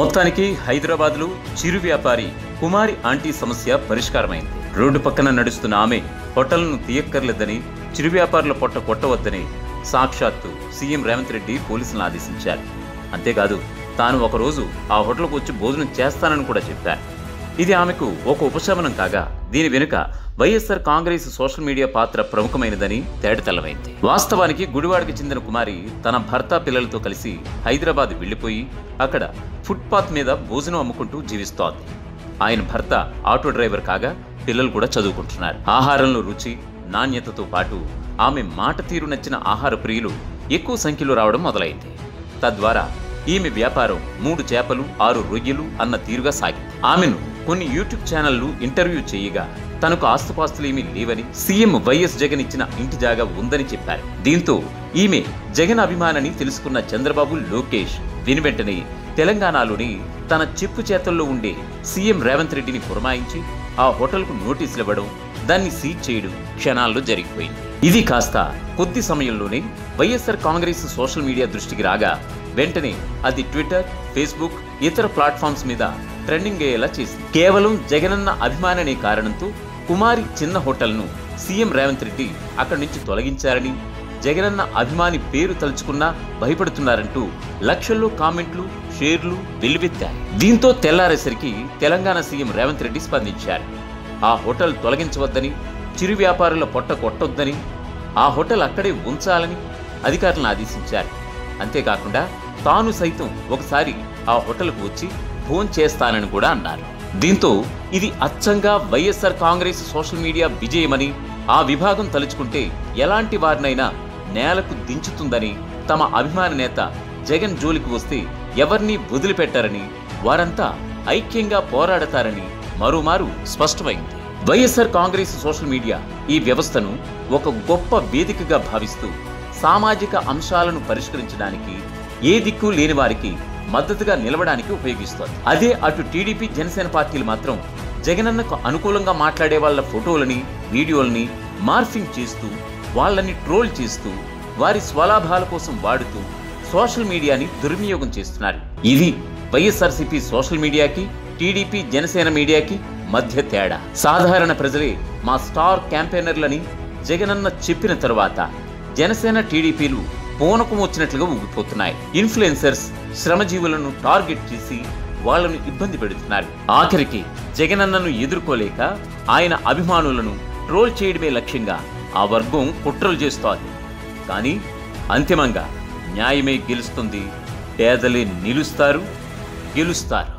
మొత్తానికి హైదరాబాద్లో చిరు వ్యాపారి కుమారి ఆంటీ సమస్య పరిష్కారమైంది. రోడ్డు పక్కన నడుస్తున్న ఆమె హోటల్ను తీయక్కర్లేదని, చిరు వ్యాపారుల పొట్ట కొట్టవద్దని సాక్షాత్తు సీఎం రేవంత్ రెడ్డి పోలీసులను ఆదేశించారు. అంతేకాదు తాను ఒకరోజు ఆ హోటల్కు వచ్చి భోజనం చేస్తానని కూడా చెప్పారు. ఇది ఆమెకు ఒక ఉపశమనం కాగా దీని వెనుక వైఎస్ఆర్ కాంగ్రెస్ సోషల్ మీడియా పాత్ర ప్రముఖమైనదని తేటతెల్లమైంది. వాస్తవానికి గుడివాడకి చెందిన కుమారి తన భర్త పిల్లలతో కలిసి హైదరాబాద్ వెళ్లిపోయి అక్కడ ఫుట్పాత్ మీద భోజనం అమ్ముకుంటూ జీవిస్తోంది. ఆయన భర్త ఆటో డ్రైవర్ కాగా పిల్లలు కూడా చదువుకుంటున్నారు. ఆహారంలో రుచి, నాణ్యతతో పాటు ఆమె మాట తీరు నచ్చిన ఆహార ప్రియులు ఎక్కువ సంఖ్యలో రావడం మొదలైంది. తద్వారా ఈమె వ్యాపారం 3 చేపలు 6 రొయ్యలు అన్న తీరుగా సాగింది. ఆమెను కొన్ని యూట్యూబ్ ఛానళ్లు ఇంటర్వ్యూ చేయగా తనకు ఆస్తుపాస్తులేమీ లేవని, సీఎం వైఎస్ జగన్ ఇచ్చిన ఇంటి జాగా ఉందని చెప్పారు. దీంతో ఈమె జగన్ అభిమానని తెలుసుకున్న చంద్రబాబు, లోకేష్ వెనువెంటనే తెలంగాణలోని తన చెప్పు చేతల్లో ఉండే సీఎం రేవంత్ రెడ్డిని పురమాయించి ఆ హోటల్కు నోటీసులు ఇవ్వడం, దాన్ని సీజ్ చేయడం క్షణాల్లో జరిగిపోయింది. ఇది కాస్త కొద్ది సమయంలోనే వైఎస్ఆర్ కాంగ్రెస్ సోషల్ మీడియా దృష్టికి రాగా వెంటనే అది ట్విట్టర్, ఫేస్బుక్, ఇతర ప్లాట్ఫామ్స్ మీద ట్రెండింగ్ అయ్యేలా చేసింది. కేవలం జగనన్న అభిమాననే కారణంతో కుమారి చిన్న హోటల్ను సీఎం రేవంత్ రెడ్డి అక్కడి నుంచి తొలగించారని, జగనన్న అభిమాని పేరు తలుచుకున్నా భయపడుతున్నారంటూ లక్షల్లో కామెంట్లు, షేర్లు వెల్లువెత్తాయి. దీంతో తెల్లారేసరికి తెలంగాణ సీఎం రేవంత్ రెడ్డి స్పందించారు. ఆ హోటల్ తొలగించవద్దని, చిరు వ్యాపారుల పొట్ట కొట్టొద్దని, ఆ హోటల్ అక్కడే ఉంచాలని అధికారులను ఆదేశించారు. అంతేకాకుండా తాను సైతం ఒకసారి ఆ హోటల్కు వచ్చి ఫోన్ చేస్తానని కూడా అన్నారు. దీంతో ఇది అచ్చంగా వైఎస్ఆర్ కాంగ్రెస్ సోషల్ మీడియా విజయమని, ఆ విభాగం తలుచుకుంటే ఎలాంటి వారినైనా నేలకు దించుతుందని, తమ అభిమాన నేత జగన్ జోలికి వస్తే ఎవరినీ వదిలిపెట్టారని, వారంతా ఐక్యంగా పోరాడతారని మరోమారు స్పష్టమైంది. వైఎస్ఆర్ కాంగ్రెస్ సోషల్ మీడియా ఈ వ్యవస్థను ఒక గొప్ప వేదికగా భావిస్తూ సామాజిక అంశాలను పరిష్కరించడానికి, ఏ దిక్కు లేని వారికి మద్దతుగా నిలవడానికి ఉపయోగిస్తోంది. అదే అటు టీడీపీ, జనసేన పార్టీలు మాత్రం జగనన్నకు అనుకూలంగా మాట్లాడే వాళ్ళ ఫోటోలని, వీడియోలని మార్ఫింగ్ చేస్తూ, వాళ్ళని ట్రోల్ చేస్తూ, వారి స్వలాభాల కోసం వాడుతూ సోషల్ మీడియాని దుర్వినియోగం చేస్తున్నారు. ఇది వైఎస్ఆర్సీపీ సోషల్ మీడియాకి, టీడీపీ, జనసేన మీడియాకి మధ్య తేడా. సాధారణ ప్రజలే మా స్టార్ క్యాంపెయినర్లని జగనన్న చెప్పిన తరువాత జనసేన, టీడీపీలు పూనకం వచ్చినట్లుగా ఊగిపోతున్నాయి. ఇన్ఫ్లుయెన్సర్స్, శ్రమజీవులను టార్గెట్ చేసి వాళ్లను ఇబ్బంది పెడుతున్నారు. ఆఖరికి జగనన్నను ఎదుర్కోలేక ఆయన అభిమానులను ట్రోల్ చేయడమే లక్ష్యంగా ఆ వర్గం కుట్రలు చేస్తోంది. కానీ అంతిమంగా న్యాయమే గెలుస్తుంది, పేదలే నిలుస్తారు, గెలుస్తారు.